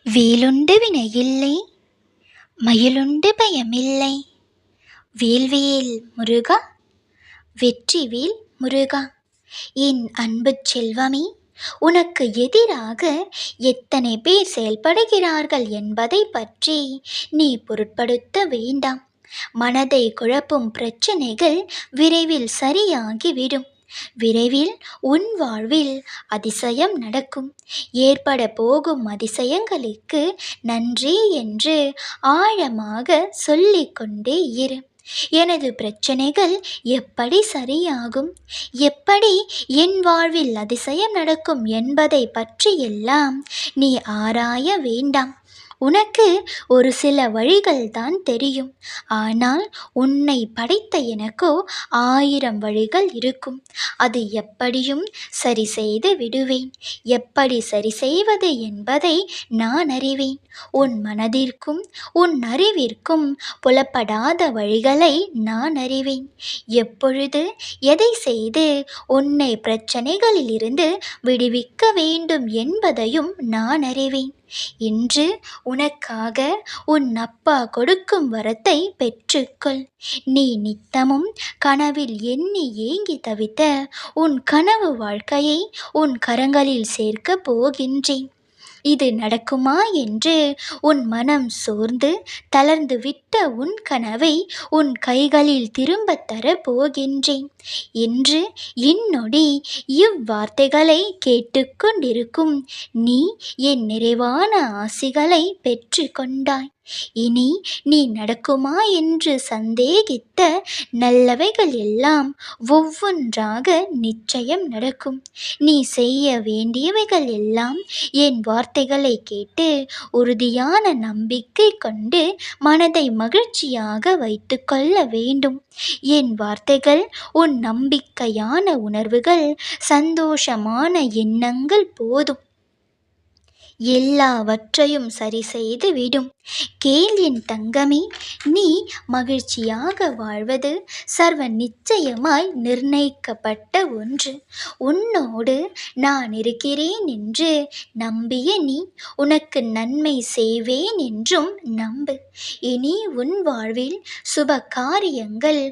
வேலுண்டு வினையில்லை, மயிலுண்டு பயமில்லை. வேல்வேல் முருகா, வெற்றிவேல் முருகா. என் அன்புச் செல்வமே, உனக்கு எதிராக எத்தனை பேர் செயல்படுகிறார்கள் என்பதை பற்றி நீ பொருட்படுத்த வேண்டாம். மனதை குழப்பும் பிரச்சனைகள் விரைவில் சரியாகிவிடும். விரைவில் உன் வாழ்வில் அதிசயம் நடக்கும். ஏற்பட போகும் அதிசயங்களுக்கு நன்றி என்று ஆழமாக சொல்லிக்கொண்டே இரு. எனது பிரச்சனைகள் எப்படி சரியாகும், எப்படி என் வாழ்வில் அதிசயம் நடக்கும் என்பதை பற்றியெல்லாம் நீ ஆராய வேண்டாம். உனக்கு ஒரு சில வழிகள் தான் தெரியும். ஆனால் உன்னை படைத்த எனக்கோ 1000 வழிகள் இருக்கும். அது எப்படியும் சரி செய்து விடுவேன். எப்படி சரி செய்வது என்பதை நான் அறிவேன். உன் மனதிற்கும் உன் அறிவிற்கும் புலப்படாத வழிகளை நான் அறிவேன். எப்பொழுது எதை செய்து உன்னை பிரச்சனைகளிலிருந்து விடுவிக்க வேண்டும் என்பதையும் நான் அறிவேன். இன்று உனக்காக உன் அப்பா கொடுக்கும் வரத்தை பெற்றுக்கொள். நீ நித்தமும் கனவில் எண்ணி ஏங்கி தவித்த உன் கனவு வாழ்க்கையை உன் கரங்களில் சேர்க்கப் போகின்றேன். இது நடக்குமா என்று உன் மனம் சோர்ந்து தளர்ந்து விட்ட உன் கனவை உன் கைகளில் திரும்பத் தரப் போகின்றேன். இன்று இந்நொடி இவ்வார்த்தைகளை கேட்டுக்கொண்டிருக்கும் நீ என் நிறைவான ஆசிகளை பெற்று கொண்டாய். இனி நீ நடக்குமா என்று சந்தேகித்த நல்லவைகள் எல்லாம் ஒவ்வொன்றாக நிச்சயம் நடக்கும். நீ செய்ய வேண்டியவைகள் எல்லாம் என் வார்த்தைகளை கேட்டு உறுதியான நம்பிக்கை கொண்டு மனதை மகிழ்ச்சியாக வைத்து கொள்ள வேண்டும். என் வார்த்தைகள் உன் நம்பிக்கையான உணர்வுகள், சந்தோஷமான எண்ணங்கள் போதும். எல்லாவற்றையும் சரி செய்து விடும். கேள் என் தங்கமே, நீ மகிழ்ச்சியாக வாழ்வது சர்வ நிச்சயமாய் நிர்ணயிக்கப்பட்ட ஒன்று. உன்னோடு நான் இருக்கிறேன் என்று நம்பிய நீ உனக்கு நன்மை செய்வேன் என்றும் நம்பு. இனி உன் வாழ்வில் சுப காரியங்கள்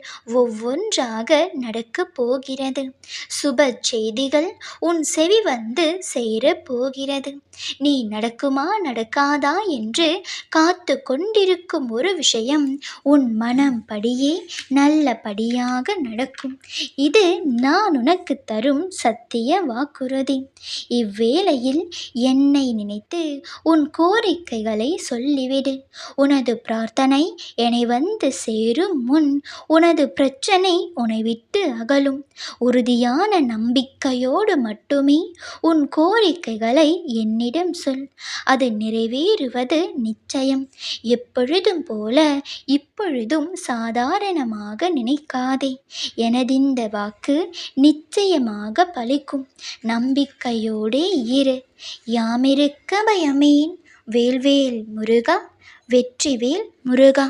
ஒவ்வொன்றாக நடக்கப் போகிறது. சுப செய்திகள் உன் செவி வந்து சேரப் போகிறது. நீ நடக்குமா நடக்காதா என்று காத்து கொண்டிருக்கும் ஒரு விஷயம் உன் மனம் படியே நல்லபடியாக நடக்கும். இது நான் உனக்கு தரும் சத்திய வாக்குறுதி. இவ்வேளையில் என்னை நினைத்து உன் கோரிக்கைகளை சொல்லிவிடு. உனது பிரார்த்தனை என்னை வந்து சேரும் முன் உனது பிரச்சனை உன்னை விட்டு அகலும். உறுதியான நம்பிக்கையோடு மட்டுமே உன் கோரிக்கைகளை என்னிடம் சொல். அது நிறைவேறுவது நிச்சயம். எப்பொழுதும் போல இப்பொழுதும் சாதாரணமாக நினைக்காதே. எனதிந்த வாக்கு நிச்சயமாக பலிக்கும். நம்பிக்கையோடே இரு. யாமிருக்க பயமேன். வேல்வேல் முருகா, வெற்றிவேல் முருகா.